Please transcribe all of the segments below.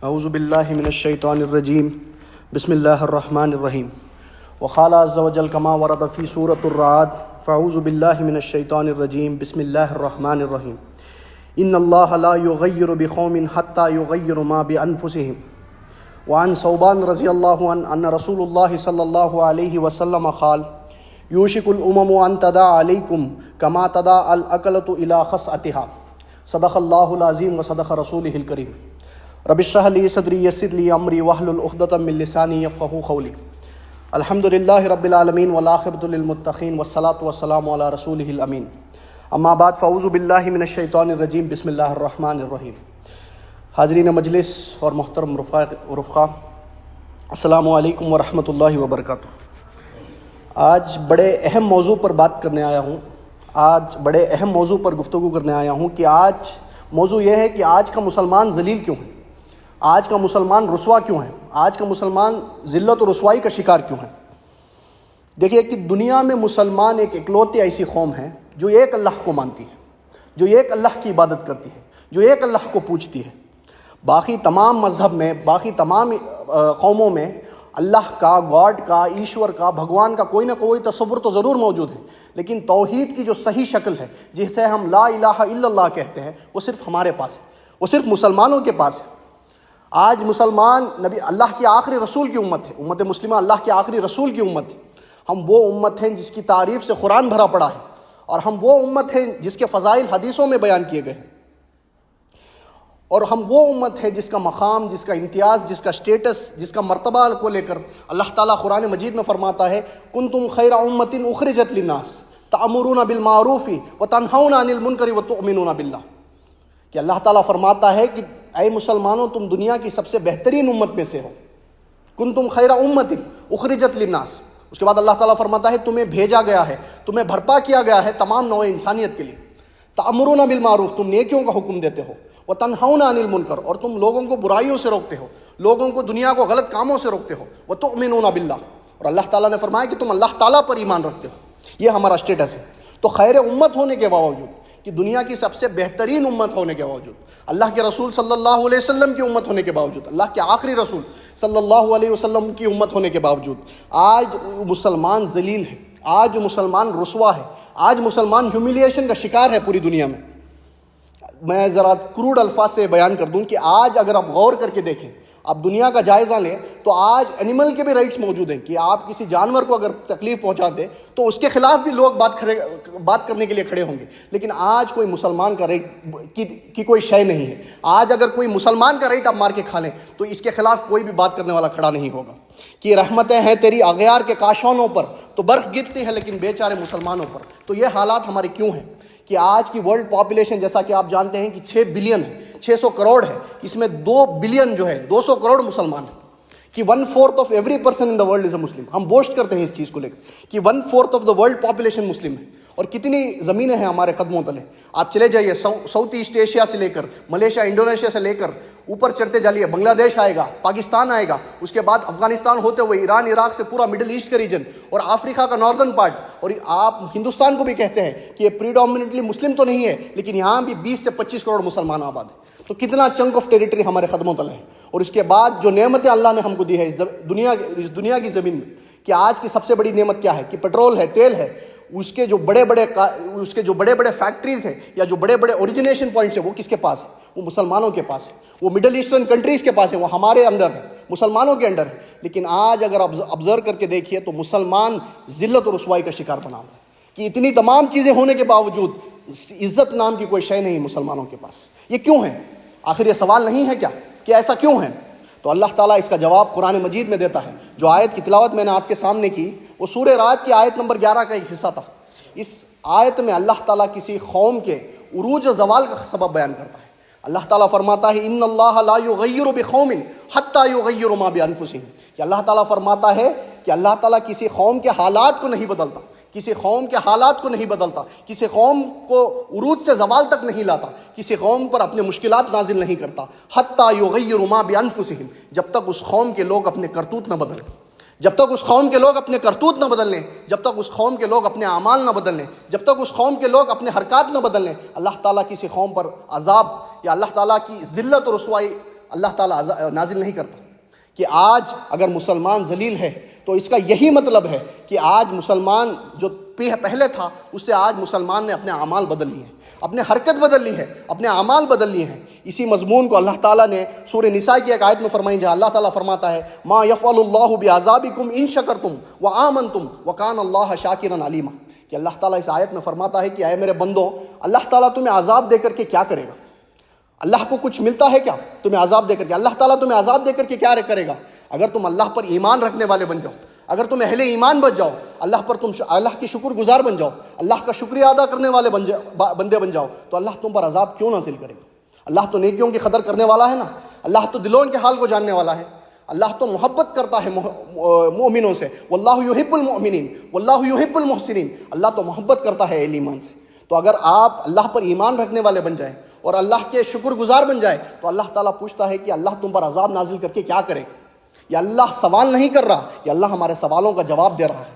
اعوذ باللہ من الشیطان الرجیم بسم اللہ الرحمن الرحیم وقال عز وجل کما ورد فی سورۃ الرعد فاعوذ باللہ من الشیطان الرجیم بسم اللہ الرحمن الرحیم ان اللہ لا یغیر بقوم حتی یغیروا ما بانفسهم وعن ثوبان رضی اللہ عنہ ان رسول اللہ صلی اللہ علیہ وسلم قال یوشک الامم ان تداعی علیکم کما تداعی الاکلۃ الی خصعتها صدق اللہ العظیم وصدق رسولہ الکریم رب اشرح لی صدری یسر لی امری واحلل عقدۃ من لسانی یفقہوا قولی الحمد للہ رب العالمین والعاقبۃ للمتقین والصلاۃ والسلام علی رسولہ الامین اما بعد فاعوذ باللہ من الشیطان الرجیم بسم اللہ الرحمن الرحیم۔ حاضرین مجلس اور محترم رفقا، السلام علیکم ورحمۃ اللہ وبرکاتہ۔ آج بڑے اہم موضوع پر بات کرنے آیا ہوں، آج بڑے اہم موضوع پر گفتگو کرنے آیا ہوں کہ آج موضوع یہ ہے کہ آج کا مسلمان ذلیل کیوں ہے، آج کا مسلمان رسوا کیوں ہے، آج کا مسلمان ذلت و رسوائی کا شکار کیوں ہے۔ دیکھیے کہ دنیا میں مسلمان ایک اکلوتی ایسی قوم ہے جو ایک اللہ کو مانتی ہے، جو ایک اللہ کی عبادت کرتی ہے، جو ایک اللہ کو پوجتی ہے۔ باقی تمام مذہب میں، باقی تمام قوموں میں اللہ کا، گاڈ کا، ایشور کا، بھگوان کا کوئی نہ کوئی تصور تو ضرور موجود ہے، لیکن توحید کی جو صحیح شکل ہے جسے ہم لا الہ الا اللہ کہتے ہیں، وہ صرف ہمارے پاس ہے، وہ صرف مسلمانوں کے پاس ہے۔ آج مسلمان نبی اللہ کے آخری رسول کی امت ہے، امت مسلمہ اللہ کے آخری رسول کی امت ہے۔ ہم وہ امت ہیں جس کی تعریف سے قرآن بھرا پڑا ہے، اور ہم وہ امت ہیں جس کے فضائل حدیثوں میں بیان کیے گئے ہیں، اور ہم وہ امت ہے جس کا مقام، جس کا امتیاز، جس کا سٹیٹس، جس کا مرتبہ کو لے کر اللہ تعالیٰ قرآن مجید میں فرماتا ہے کنتم خیر امۃ اخرجت للناس تأمرون بالمعروف وتنہون عن المنکر وتؤمنون باللہ، کہ اللہ تعالیٰ فرماتا ہے کہ اے مسلمانوں، تم دنیا کی سب سے بہترین امت میں سے ہو، کنتم خیر امۃ اخرجت للناس۔ اس کے بعد اللہ تعالیٰ فرماتا ہے تمہیں بھیجا گیا ہے، تمہیں بھرپا کیا گیا ہے تمام نوع انسانیت کے لیے۔ تأمرون بالمعروف، تم نیکیوں کا حکم دیتے ہو، وتنہون عن المنکر، اور تم لوگوں کو برائیوں سے روکتے ہو، لوگوں کو دنیا کو غلط کاموں سے روکتے ہو، وتؤمنون باللہ، اور اللہ تعالیٰ نے فرمایا کہ تم اللہ تعالیٰ پر ایمان رکھتے ہو۔ یہ ہمارا سٹیٹس ہے۔ تو خیر امت ہونے کے باوجود، کہ دنیا کی سب سے بہترین امت ہونے کے باوجود، اللہ کے رسول صلی اللہ علیہ وسلم کی امت ہونے کے باوجود، اللہ کے آخری رسول صلی اللہ علیہ وسلم کی امت ہونے کے باوجود، آج مسلمان ذلیل ہے، آج مسلمان رسوا ہے، آج مسلمان ہیوملیشن کا شکار ہے پوری دنیا میں۔ میں ذرا کروڈ الفاظ سے بیان کر دوں کہ آج اگر آپ غور کر کے دیکھیں، آپ دنیا کا جائزہ لیں، تو آج اینیمل کے بھی رائٹس موجود ہیں کہ آپ کسی جانور کو اگر تکلیف پہنچا دیں تو اس کے خلاف بھی لوگ بات کرنے کے لیے کھڑے ہوں گے، لیکن آج کوئی مسلمان کا رائٹ کی کوئی شے نہیں ہے۔ آج اگر کوئی مسلمان کا رائٹ آپ مار کے کھا لیں تو اس کے خلاف کوئی بھی بات کرنے والا کھڑا نہیں ہوگا۔ کہ رحمتیں ہیں تیری اغیار کے کاشانوں پر، تو برف گرتی ہے لیکن بیچارے مسلمانوں پر۔ تو یہ حالات ہمارے کیوں ہیں کہ آج کی ورلڈ پاپولیشن جیسا کہ آپ جانتے ہیں کہ 6 بلین ہے، 600 کروڑ ہے، اس میں 2 بلین جو ہے 200 کروڑ مسلمان ہیں، کہ 1/4 of every person in the world is a Muslim. ہم بوسٹ کرتے ہیں اس چیز کو لے کر کہ 1/4 آف دا ورلڈ پاپولیشن مسلم ہے، اور کتنی زمینیں ہیں ہمارے قدموں تلے۔ آپ چلے جائیے ساؤتھ ایسٹ ایشیا سے لے کر ملیشیا، انڈونیشیا سے لے کر اوپر چڑھتے جائیے، بنگلہ دیش آئے گا، پاکستان آئے گا، اس کے بعد افغانستان ہوتے ہوئے ایران، عراق سے پورا مڈل ایسٹ کا ریجن، اور افریقہ کا ناردرن پارٹ، اور آپ ہندوستان کو بھی کہتے ہیں کہ یہ پریڈومیننٹلی مسلم تو نہیں ہے، لیکن یہاں بھی 20 سے 25 کروڑ مسلمان آباد ہیں۔ تو کتنا چنک آف ٹیریٹری ہمارے قدموں تلے ہے، اور اس کے بعد جو نعمتیں اللہ نے ہم کو دی ہے اس دنیا کی زمین میں، کہ آج کی سب سے بڑی نعمت کیا ہے کہ پیٹرول ہے، تیل ہے، اس کے جو بڑے بڑے فیکٹریز ہیں یا جو بڑے بڑے اوریجنیشن پوائنٹس ہیں، وہ کس کے پاس ہے؟ وہ مسلمانوں کے پاس ہے، وہ مڈل ایسٹرن کنٹریز کے پاس ہیں، وہ ہمارے اندر ہے، مسلمانوں کے اندر ہے۔ لیکن آج اگر آپ آبزرو کر کے دیکھیے تو مسلمان ذلت و رسوائی کا شکار بنا ہوا ہے، کہ اتنی تمام چیزیں ہونے کے باوجود عزت نام کی کوئی شے نہیں مسلمانوں کے پاس۔ یہ کیوں ہے؟ آخر یہ سوال نہیں ہے کیا کہ ایسا کیوں ہے؟ تو اللہ تعالیٰ اس کا جواب قرآن مجید میں دیتا ہے۔ جو آیت کی تلاوت میں نے آپ کے سامنے کی، وہ سورہ رعد کی آیت نمبر 11 کا ایک حصہ تھا۔ اس آیت میں اللہ تعالیٰ کسی قوم کے عروج و زوال کا سبب بیان کرتا ہے۔ اللہ تعالیٰ فرماتا ہے ان اللہ لا یغیر بقوم حتی یغیروا ما بانفسہم، کہ اللہ تعالیٰ فرماتا ہے کہ اللہ تعالیٰ کسی قوم کے حالات کو نہیں بدلتا، کسی قوم کے حالات کو نہیں بدلتا، کسی قوم کو عروج سے زوال تک نہیں لاتا، کسی قوم پر اپنے مشکلات نازل نہیں کرتا، حتی یغیروا ما بانفسہم، جب تک اس قوم کے لوگ اپنے کرتوت نہ بدلیں، جب تک اس قوم کے لوگ اپنے کرتوت نہ بدل لیں، جب تک اس قوم کے لوگ اپنے اعمال نہ بدل لیں، جب تک اس قوم کے لوگ اپنے حرکات نہ بدل لیں، اللہ تعالیٰ کسی قوم پر عذاب یا اللہ تعالیٰ کی ذلت اور رسوائی اللہ تعالیٰ نازل نہیں کرتا کہ آج اگر مسلمان ذلیل ہے تو اس کا یہی مطلب ہے کہ آج مسلمان جو پہلے تھا اس سے آج مسلمان نے اپنے اعمال بدل لیے ہیں، اپنے حرکت بدل لی ہے، اپنے اعمال بدل لیے ہیں۔ اسی مضمون کو اللہ تعالیٰ نے سورہ نساء کی ایک آیت میں فرمائی، جہاں اللہ تعالیٰ فرماتا ہے ما یفعل اللہ بعذابکم ان شکرتم وآمنتم وکان اللہ شاکرا علیما، کہ اللہ تعالیٰ اس آیت میں فرماتا ہے کہ اے میرے بندو، اللہ تعالیٰ تمہیں عذاب دے کر کے کیا کرے گا؟ اللہ کو کچھ ملتا ہے کیا تمہیں عذاب دے کر کے؟ اللہ تعالیٰ تمہیں عذاب دے کر کے کیا کرے گا؟ اگر تم اللہ پر ایمان رکھنے والے بن جاؤ، اگر تم اہل ایمان بن جاؤ، اللہ پر تم اللہ کی شکر گزار بن جاؤ، اللہ کا شکریہ ادا کرنے والے بندے بن جاؤ، تو اللہ تم پر عذاب کیوں نازل کرے گا؟ اللہ تو نیکیوں کی قدر کرنے والا ہے نا، اللہ تو دلوں کے حال کو جاننے والا ہے، اللہ تو محبت کرتا ہے مومنوں سے، واللہ یحب المؤمنین واللہ یحب المحسنین، اللہ تو محبت کرتا ہے اہل ایمان سے۔ تو اگر آپ اللہ پر ایمان رکھنے والے بن جائیں اور اللہ کے شکر گزار بن جائے تو اللہ تعالیٰ پوچھتا ہے کہ اللہ تم پر عذاب نازل کر کے کیا کرے گا؟ یہ اللہ سوال نہیں کر رہا، یہ اللہ ہمارے سوالوں کا جواب دے رہا ہے،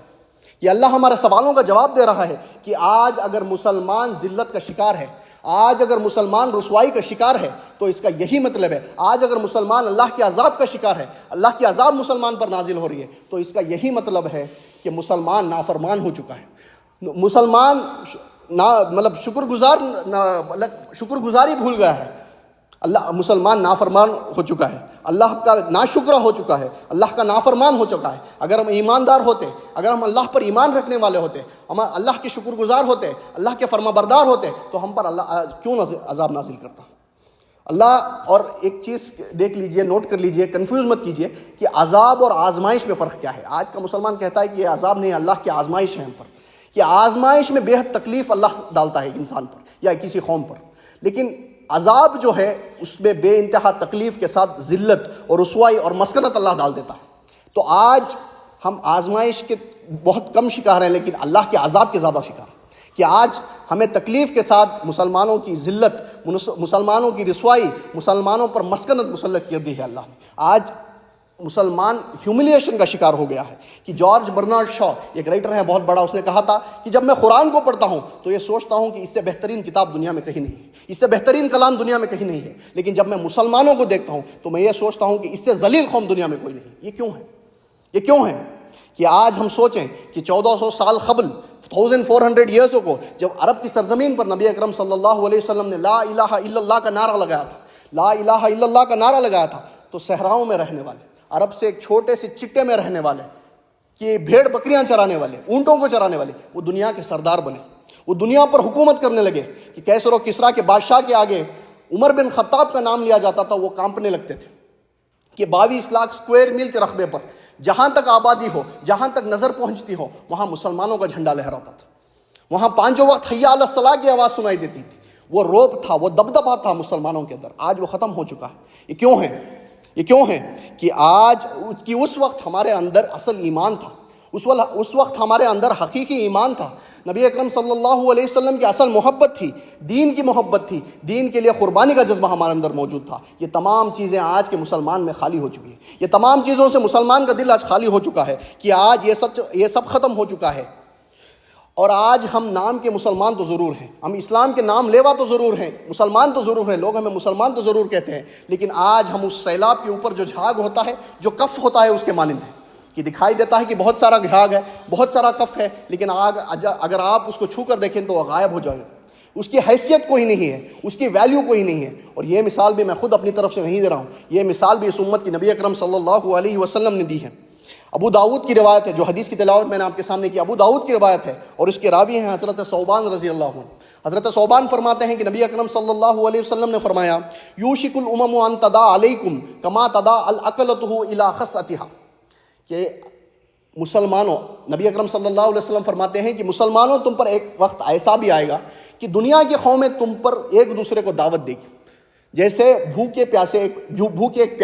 یہ اللہ ہمارے سوالوں کا جواب دے رہا ہے کہ آج اگر مسلمان ذلت کا شکار ہے، آج اگر مسلمان رسوائی کا شکار ہے تو اس کا یہی مطلب ہے، آج اگر مسلمان اللہ کے عذاب کا شکار ہے، اللہ کی عذاب مسلمان پر نازل ہو رہی ہے، تو اس کا یہی مطلب ہے کہ مسلمان نافرمان ہو چکا ہے، مسلمان شکر گزاری بھول گیا ہے، مسلمان نافرمان ہو چکا ہے، اللہ کا ناشکرہ ہو چکا ہے، اللہ کا نافرمان ہو چکا ہے۔ اگر ہم ایماندار ہوتے، اگر ہم اللہ پر ایمان رکھنے والے ہوتے، ہم اللہ کے شکر گزار ہوتے، اللہ کے فرما بردار ہوتے، تو ہم پر اللہ کیوں عذاب نازل کرتا؟ اللہ اور ایک چیز دیکھ لیجئے، نوٹ کر لیجئے، کنفیوز مت کیجئے کہ عذاب اور آزمائش میں فرق کیا ہے۔ آج کا مسلمان کہتا ہے کہ یہ عذاب نہیں، اللہ کی آزمائش ہے ہم پر، کہ آزمائش میں بے حد تکلیف اللہ ڈالتا ہے ایک انسان پر یا کسی قوم پر، لیکن عذاب جو ہے اس میں بے انتہا تکلیف کے ساتھ ذلت اور رسوائی اور مسکنت اللہ ڈال دیتا ہے۔ تو آج ہم آزمائش کے بہت کم شکار ہیں، لیکن اللہ کے عذاب کے زیادہ شکار ہیں، کہ آج ہمیں تکلیف کے ساتھ مسلمانوں کی ذلت، مسلمانوں کی رسوائی، مسلمانوں پر مسکنت مسلط کر دی ہے اللہ نے۔ آج مسلمان ہیوملیشن کا شکار ہو گیا ہے، کہ جارج برنارڈ شاء ایک رائٹر ہے بہت بڑا، اس نے کہا تھا کہ جب میں قرآن کو پڑھتا ہوں تو یہ سوچتا ہوں کہ اس سے بہترین کتاب دنیا میں کہیں نہیں ہے، اس سے بہترین کلام دنیا میں کہیں نہیں ہے، لیکن جب میں مسلمانوں کو دیکھتا ہوں تو میں یہ سوچتا ہوں کہ اس سے ذلیل قوم دنیا میں کوئی نہیں۔ یہ کیوں ہے؟ یہ کیوں ہے کہ آج ہم سوچیں کہ 1400 سال قبل 1400 ایئرس کو جب عرب کی سرزمین پر نبی اکرم صلی اللہ علیہ وسلم نے لا الہ الا اللہ کا نعرہ لگایا تھا، لا الہ الا اللہ کا نعرہ لگایا تھا، تو صحراؤں میں رہنے والے، عرب سے ایک چھوٹے سے چٹے میں رہنے والے، کہ بھیڑ بکریاں چرانے والے، اونٹوں کو چرانے والے، وہ دنیا کے سردار بنے، وہ دنیا پر حکومت کرنے لگے، کہ کیسر و کسریٰ کے بادشاہ کے آگے عمر بن خطاب کا نام لیا جاتا تھا، وہ کانپنے لگتے تھے، کہ 22 لاکھ اسکوائر میل کے رقبے پر جہاں تک آبادی ہو، جہاں تک نظر پہنچتی ہو، وہاں مسلمانوں کا جھنڈا لہراتا تھا، وہاں پانچوں وقت حی علی الصلاۃ کی آواز سنائی دیتی تھی، وہ روب تھا، وہ دبدبا تھا مسلمانوں کے اندر۔ آج وہ ختم ہو چکا ہے۔ یہ کیوں ہے؟ یہ کیوں ہے کہ آج کی اس وقت ہمارے اندر اصل ایمان تھا، اس وقت ہمارے اندر حقیقی ایمان تھا، نبی اکرم صلی اللہ علیہ وسلم کی اصل محبت تھی، دین کی محبت تھی، دین کے لیے قربانی کا جذبہ ہمارے اندر موجود تھا۔ یہ تمام چیزیں آج کے مسلمان میں خالی ہو چکی ہیں، یہ تمام چیزوں سے مسلمان کا دل آج خالی ہو چکا ہے، کہ آج یہ سب ختم ہو چکا ہے۔ اور آج ہم نام کے مسلمان تو ضرور ہیں، ہم اسلام کے نام لیوا تو ضرور ہیں، مسلمان تو ضرور ہیں، لوگ ہمیں مسلمان تو ضرور کہتے ہیں، لیکن آج ہم اس سیلاب کے اوپر جو جھاگ ہوتا ہے، جو کف ہوتا ہے، اس کے مانند ہیں، کہ دکھائی دیتا ہے کہ بہت سارا جھاگ ہے، بہت سارا کف ہے، لیکن اگر آپ اس کو چھو کر دیکھیں تو وہ غائب ہو جائے گا، اس کی حیثیت کوئی نہیں ہے، اس کی ویلیو کوئی نہیں ہے۔ اور یہ مثال بھی میں خود اپنی طرف سے نہیں دے رہا ہوں، یہ مثال بھی اس امت کی نبی اکرم صلی اللہ علیہ وسلم نے دی ہے۔ ابو داؤد کی روایت ہے، جو حدیث کی تلاوت میں نے آپ کے سامنے کی، ابو داؤد کی روایت ہے، اور اس کے راوی ہیں حضرت ثوبان رضی اللہ عنہ۔ حضرت ثوبان فرماتے ہیں کہ نبی اکرم صلی اللہ علیہ وسلم نے فرمایا، یوشک الامم ان تدا علیکم کما تدا الاکلۃ الی خصتھا، کہ مسلمانوں، نبی اکرم صلی اللہ علیہ وسلم فرماتے ہیں کہ مسلمانوں، تم پر ایک وقت ایسا بھی آئے گا کہ دنیا کی قومیں تم پر ایک دوسرے کو دعوت دے گی، جیسے بھوکے ایک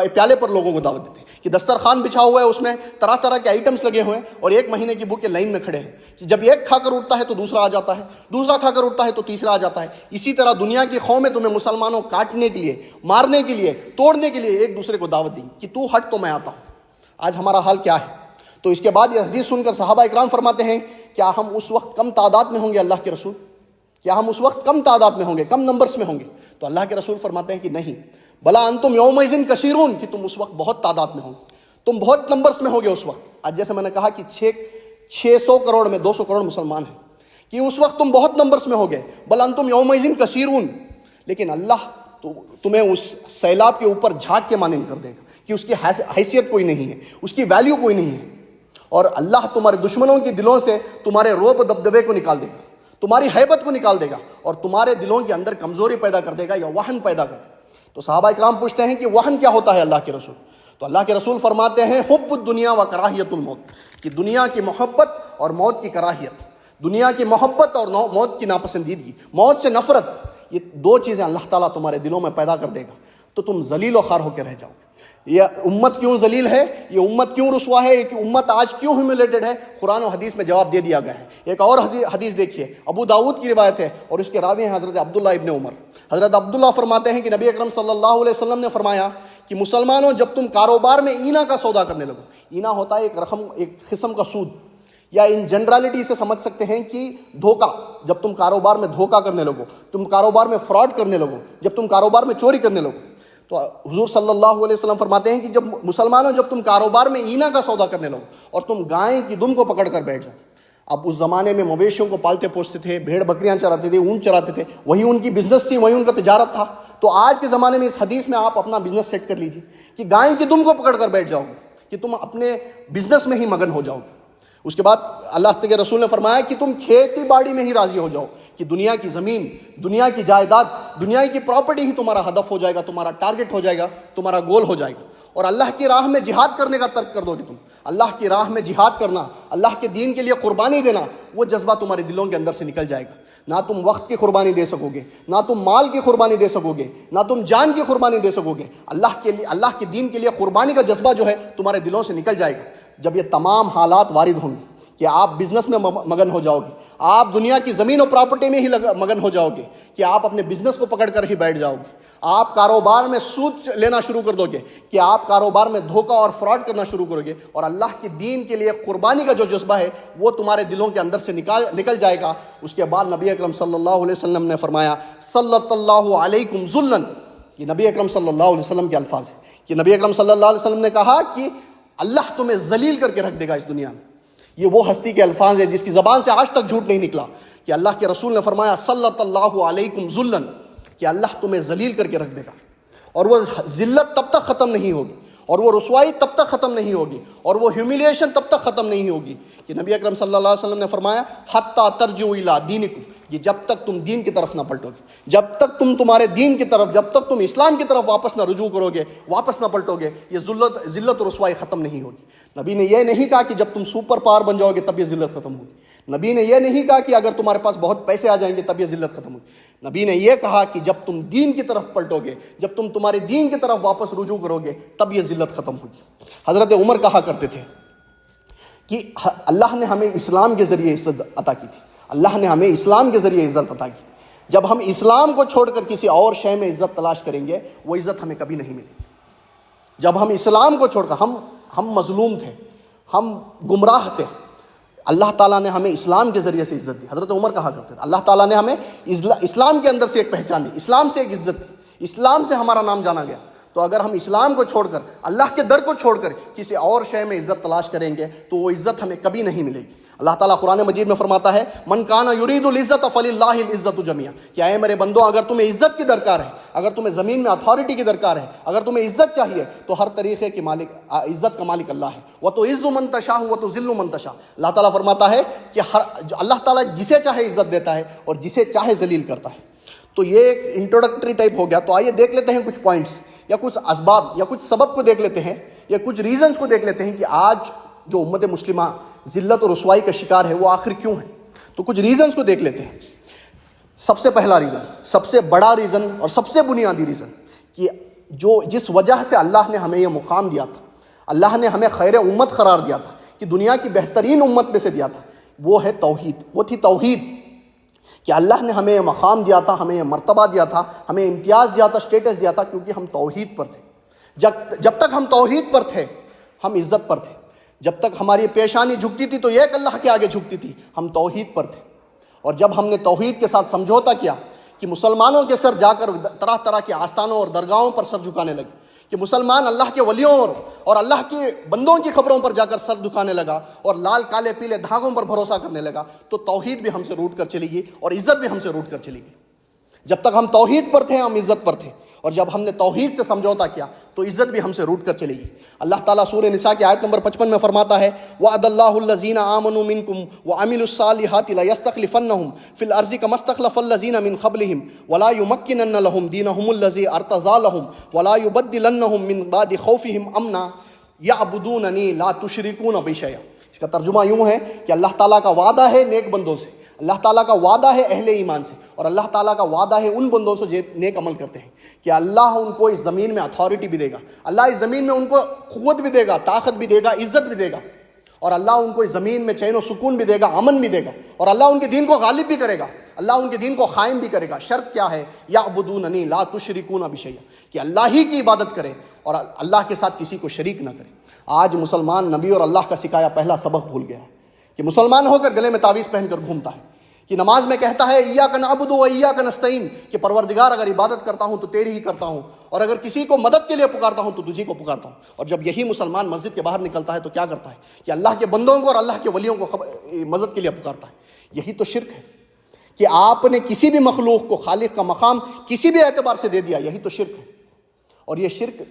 پیالے پر لوگوں کو دعوت دیتے ہیں، کہ دسترخوان بچھا ہوا ہے، اس میں طرح طرح کے آئٹمس لگے ہوئے ہیں، اور 1 مہینے کی بھوکے لائن میں کھڑے ہیں، کہ جب ایک کھا کر اٹھتا ہے تو دوسرا آ جاتا ہے، دوسرا کھا کر اٹھتا ہے تو تیسرا آ جاتا ہے۔ اسی طرح دنیا کی قومیں تمہیں مسلمانوں کاٹنے کے لیے، مارنے کے لیے، توڑنے کے لیے ایک دوسرے کو دعوت دیں کہ تو ہٹ تو میں آتا ہوں۔ آج ہمارا حال کیا ہے؟ تو اس کے بعد یہ حدیث سن کر صحابہ اکرام فرماتے ہیں، کیا ہم اس وقت کم تعداد میں ہوں گے اللہ کے رسول؟ کیا ہم اس وقت کم تعداد میں ہوں گے، کم نمبرز میں ہوں گے؟ تو اللہ کے رسول فرماتے ہیں کہ نہیں، بلا انتم یومئذ کثیرون، کہ تم اس وقت بہت تعداد میں ہوں، تم بہت نمبرز میں ہوگے اس وقت. آج جیسے میں نے کہا کہ 600 کروڑ میں 200 کروڑ مسلمان ہیں، کہ اس وقت تم بہت نمبرز میں ہوگے. بل انتم یومئذ کثیرون، لیکن اللہ تمہیں اس سیلاب کے اوپر جھاگ کے مانند کر دے گا کہ اس کی حیثیت کوئی نہیں ہے، اس کی ویلیو کوئی نہیں ہے. اور اللہ تمہارے دشمنوں کے دلوں سے تمہارے رعب و دبدبے کو نکال دے گا، تمہاری ہیبت کو نکال دے گا، اور تمہارے دلوں کے اندر کمزوری پیدا کر دے گا یا وہن پیدا کر دے گا. تو صحابہ اکرام پوچھتے ہیں کہ وہن کیا ہوتا ہے اللہ کے رسول؟ تو اللہ کے رسول فرماتے ہیں حب الدنیا و کراہیت الموت، کہ دنیا کی محبت اور موت کی کراہیت، دنیا کی محبت اور موت کی ناپسندیدگی، موت سے نفرت، یہ دو چیزیں اللہ تعالیٰ تمہارے دلوں میں پیدا کر دے گا، تو تم ذلیل و خوار ہو کے رہ جاؤ گے. یہ امت کیوں ذلیل ہے، یہ امت کیوں رسوا ہے، یہ امت آج کیوں ہیوملیٹڈ ہے، قرآن و حدیث میں جواب دے دیا گیا ہے. ایک اور حدیث دیکھیے، ابو داؤد کی روایت ہے اور اس کے راوی ہیں حضرت عبداللہ ابن عمر. حضرت عبداللہ فرماتے ہیں کہ نبی اکرم صلی اللہ علیہ وسلم نے فرمایا کہ مسلمانوں، جب تم کاروبار میں اینا کا سودا کرنے لگو، اینا ہوتا ہے ایک قسم کا سود، یا ان جنرالٹی سے سمجھ سکتے ہیں کہ دھوکہ. جب تم کاروبار میں دھوکہ کرنے لگو، تم کاروبار میں فراڈ کرنے لگو، جب تم کاروبار میں چوری کرنے لگو، تو حضور صلی اللہ علیہ وسلم فرماتے ہیں کہ جب مسلمانوں، جب تم کاروبار میں اینا کا سودا کرنے لگو اور تم گائے کی دم کو پکڑ کر بیٹھ جاؤ. اب اس زمانے میں مویشیوں کو پالتے پوستے تھے، بھیڑ بکریاں چراتے تھے، اونٹ چراتے تھے، وہی ان کی بزنس تھی، وہی ان کا تجارت تھا. تو آج کے زمانے میں اس حدیث میں آپ اپنا بزنس سیٹ کر لیجیے کہ گائے کی دم کو پکڑ کر بیٹھ جاؤ گے، کہ تم اپنے بزنس میں ہی مگن ہو جاؤ گے. اس کے بعد اللہ کے رسول نے فرمایا کہ تم کھیتی باڑی میں ہی راضی ہو جاؤ، کہ دنیا کی زمین، دنیا کی جائیداد، دنیا کی پراپرٹی ہی تمہارا ہدف ہو جائے گا، تمہارا ٹارگٹ ہو جائے گا، تمہارا گول ہو جائے گا. اور اللہ کی راہ میں جہاد کرنے کا ترک کر دو گے تم. اللہ کی راہ میں جہاد کرنا، اللہ کے دین کے لیے قربانی دینا، وہ جذبہ تمہارے دلوں کے اندر سے نکل جائے گا. نہ تم وقت کی قربانی دے سکو گے، نہ تم مال کی قربانی دے سکو گے، نہ تم جان کی قربانی دے سکو گے. اللہ کے لیے، اللہ کے دین کے لیے قربانی کا جذبہ جو ہے تمہارے دلوں سے نکل جائے گا. جب یہ تمام حالات وارد ہوں گے کہ آپ بزنس میں مگن ہو جاؤ گے، آپ دنیا کی زمین و پراپرٹی میں ہی مگن ہو جاؤ گے، کہ آپ اپنے بزنس کو پکڑ کر ہی بیٹھ جاؤ گے، آپ کاروبار میں سود لینا شروع کر دو گے، کہ آپ کاروبار میں دھوکہ اور فراڈ کرنا شروع کرو گے، اور اللہ کے دین کے لیے قربانی کا جو جذبہ ہے وہ تمہارے دلوں کے اندر سے نکل جائے گا. اس کے بعد نبی اکرم صلی اللہ علیہ وسلم نے فرمایا صلی اللہ علیکم ذلن، یہ نبی اکرم صلی اللہ علیہ وسلم کے الفاظ ہیں، کہ نبی اکرم صلی اللہ علیہ وسلم نے کہا کہ اللہ تمہیں ذلیل کر کے رکھ دے گا اس دنیا میں. یہ وہ ہستی کے الفاظ ہیں جس کی زبان سے آج تک جھوٹ نہیں نکلا، کہ اللہ کے رسول نے فرمایا صلی اللہ علیکم ذلن، کہ اللہ تمہیں ذلیل کر کے رکھ دے گا. اور وہ ذلت تب تک ختم نہیں ہوگی، اور وہ رسوائی تب تک ختم نہیں ہوگی، اور وہ ہیوملیشن تب تک ختم نہیں ہوگی، کہ نبی اکرم صلی اللہ علیہ وسلم نے فرمایا حتی ترجعوا الی دینکم، یہ جب تک تم دین کی طرف نہ پلٹو گے، جب تک تم تمہارے دین کی طرف، جب تک تم اسلام کی طرف واپس نہ رجوع کرو گے، واپس نہ پلٹو گے، یہ ذلت و رسوائی ختم نہیں ہوگی. نبی نے یہ نہیں کہا کہ جب تم سپر پاور بن جاؤ گے تب یہ ذلت ختم ہوگی. نبی نے یہ نہیں کہا کہ اگر تمہارے پاس بہت پیسے آ جائیں گے تب یہ ذلت ختم ہوگی. نبی نے یہ کہا کہ جب تم دین کی طرف پلٹو گے، جب تم تمہارے دین کی طرف واپس رجوع کرو گے تب یہ ذلت ختم ہوگی. حضرت عمر کہا کرتے تھے کہ اللہ نے ہمیں اسلام کے ذریعے عزت عطا کی تھی، اللہ نے ہمیں اسلام کے ذریعے عزت عطا کی. جب ہم اسلام کو چھوڑ کر کسی اور شے میں عزت تلاش کریں گے وہ عزت ہمیں کبھی نہیں ملے گی. جب ہم اسلام کو چھوڑ کر، ہم مظلوم تھے، ہم گمراہ تھے، اللہ تعالیٰ نے ہمیں اسلام کے ذریعے سے عزت دی. حضرت عمر کہا کرتے تھے اللہ تعالیٰ نے ہمیں اسلام کے اندر سے ایک پہچان دی، اسلام سے ایک عزت دی، اسلام سے ہمارا نام جانا گیا. تو اگر ہم اسلام کو چھوڑ کر، اللہ کے در کو چھوڑ کر کسی اور شے میں عزت تلاش کریں گے تو وہ عزت ہمیں کبھی نہیں ملے گی. اللہ تعالیٰ قرآن مجید میں فرماتا ہے من کان یرید العزت فللہ العزت جمیعا، کیا اے میرے بندو اگر تمہیں عزت کی درکار ہے، اگر تمہیں زمین میں اتھارٹی کی درکار ہے، اگر تمہیں عزت چاہیے تو ہر طریقے کی مالک، عزت کا مالک اللہ ہے. وتعز من تشاء وتذل من تشاء، اللہ تعالیٰ فرماتا ہے کہ اللہ تعالیٰ جسے چاہے عزت دیتا ہے اور جسے چاہے ذلیل کرتا ہے. تو یہ ایک انٹروڈکٹری ٹائپ ہو گیا. تو آئیے دیکھ لیتے ہیں کچھ پوائنٹس یا کچھ اسباب یا کچھ سبب کو دیکھ لیتے ہیں یا کچھ ریزنز کو دیکھ لیتے ہیں کہ آج جو امت مسلمہ ذلت اور رسوائی کا شکار ہے وہ آخر کیوں ہے. تو کچھ ریزنز کو دیکھ لیتے ہیں. سب سے پہلا ریزن، سب سے بڑا ریزن اور سب سے بنیادی ریزن کہ جس وجہ سے اللہ نے ہمیں یہ مقام دیا تھا، اللہ نے ہمیں خیر امت قرار دیا تھا، کہ دنیا کی بہترین امت میں سے دیا تھا، وہ ہے توحید. وہ تھی توحید، کہ اللہ نے ہمیں یہ مقام دیا تھا، ہمیں یہ مرتبہ دیا تھا، ہمیں امتیاز دیا تھا، اسٹیٹس دیا تھا، کیونکہ ہم توحید پر تھے. جب تک ہم توحید پر تھے ہم عزت پر تھے. جب تک ہماری پیشانی جھکتی تھی تو ایک اللہ کے آگے جھکتی تھی، ہم توحید پر تھے. اور جب ہم نے توحید کے ساتھ سمجھوتا کیا کہ مسلمانوں کے سر جا کر طرح طرح کے آستانوں اور درگاہوں پر سر جھکانے لگے، کہ مسلمان اللہ کے ولیوں اور اللہ کے بندوں کی خبروں پر جا کر سر جھکانے لگا اور لال کالے پیلے دھاگوں پر بھروسہ کرنے لگا، تو توحید بھی ہم سے روٹ کر چلی گئی اور عزت بھی ہم سے روٹ کر چلی گئی۔ جب تک ہم توحید پر تھے ہم عزت پر تھے، اور جب ہم نے توحید سے سمجھوتا کیا تو عزت بھی ہم سے روٹ کر چلی گئی۔ اللہ تعالیٰ سورہ نساء کی آیت نمبر 55 میں فرماتا ہے وَعَدَ اللَّهُ الَّذِينَ آمَنُوا مِنكُمْ وَعَمِلُوا الصَّالِحَاتِ لَيَسْتَخْلِفَنَّهُمْ فِي الْأَرْضِ كَمَا اسْتَخْلَفَ الَّذِينَ مِنْ قَبْلِهِمْ وَلَا يُمَكِّنَنَّ لَهُمْ دِينَهُمُ الَّذِي ارْتَضَىٰ لَهُمْ وَلَا يُبَدِّلَنَّهُم مِّن بَعْدِ خَوْفِهِمْ أَمْنًا يَعْبُدُونَنِي لَا تُشْرِكُونَ بِي شَيْئًا۔ اس کا ترجمہ یوں ہے کہ اللہ تعالیٰ کا وعدہ ہے نیک بندوں سے، اللہ تعالیٰ کا وعدہ ہے اہل ایمان سے، اور اللہ تعالیٰ کا وعدہ ہے ان بندوں سے جو نیک عمل کرتے ہیں کہ اللہ ان کو اس زمین میں اتھارٹی بھی دے گا، اللہ اس زمین میں ان کو قوت بھی دے گا، طاقت بھی دے گا، عزت بھی دے گا، اور اللہ ان کو اس زمین میں چین و سکون بھی دے گا، امن بھی دے گا، اور اللہ ان کے دین کو غالب بھی کرے گا، اللہ ان کے دین کو قائم بھی کرے گا۔ شرط کیا ہے؟ یعبدوننی لا تشرکون بی شیئا، کہ اللہ ہی کی عبادت کرے اور اللہ کے ساتھ کسی کو شریک نہ کرے۔ آج مسلمان نبی اور اللہ کا سکھایا پہلا سبق بھول گیا ہے، کہ مسلمان ہو کر گلے میں تعویذ پہن کر گھومتا ہے، کہ نماز میں کہتا ہے ایاک نعبد و ایاک نستعین، کہ پروردگار اگر عبادت کرتا ہوں تو تیری ہی کرتا ہوں، اور اگر کسی کو مدد کے لیے پکارتا ہوں تو تجھی کو پکارتا ہوں۔ اور جب یہی مسلمان مسجد کے باہر نکلتا ہے تو کیا کرتا ہے؟ کہ اللہ کے بندوں کو اور اللہ کے ولیوں کو مدد کے لیے پکارتا ہے۔ یہی تو شرک ہے، کہ آپ نے کسی بھی مخلوق کو خالق کا مقام کسی بھی اعتبار سے دے دیا، یہی تو شرک ہے۔ اور یہ شرک